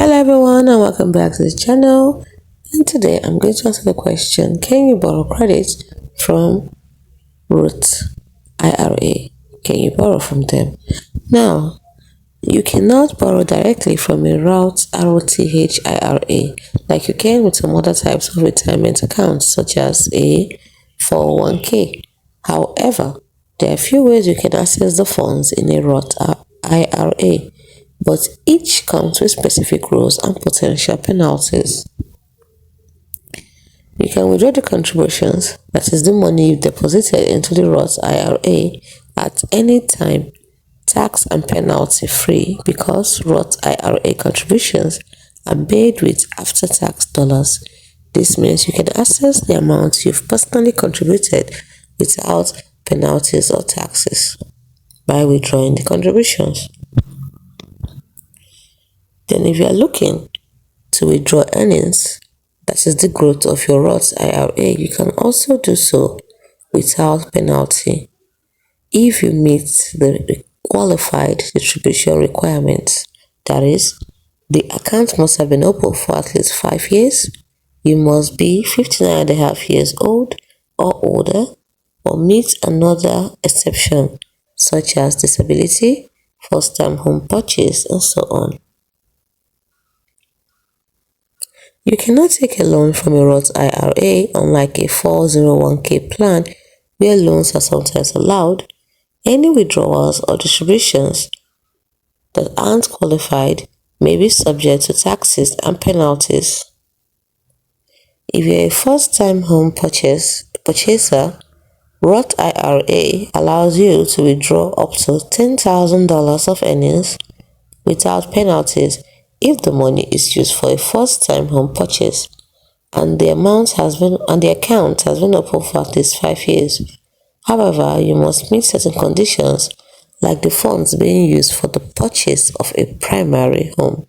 Hello everyone and welcome back to the channel, and today I'm going to answer the question, can you borrow credit from Roth IRA? Can you borrow from them? Now, you cannot borrow directly from a Roth IRA like you can with some other types of retirement accounts such as a 401k. However, there are a few ways you can access the funds in a Roth IRA, but each comes with specific rules and potential penalties. You can withdraw the contributions, that is the money you deposited into the Roth IRA, at any time, tax and penalty free, because Roth IRA contributions are paid with after-tax dollars. This means you can access the amount you've personally contributed without penalties or taxes by withdrawing the contributions. Then if you are looking to withdraw earnings, that is the growth of your Roth IRA, you can also do so without penalty if you meet the qualified distribution requirements. That is, the account must have been open for at least 5 years, you must be 59.5 years old or older, or meet another exception such as disability, first-time home purchase, and so on. You cannot take a loan from a Roth IRA, unlike a 401k plan where loans are sometimes allowed. Any withdrawals or distributions that aren't qualified may be subject to taxes and penalties. If you're a first-time home purchaser, Roth IRA allows you to withdraw up to $10,000 of earnings without penalties if the money is used for a first-time home purchase and the account has been open for at least 5 years. However, you must meet certain conditions, like the funds being used for the purchase of a primary home.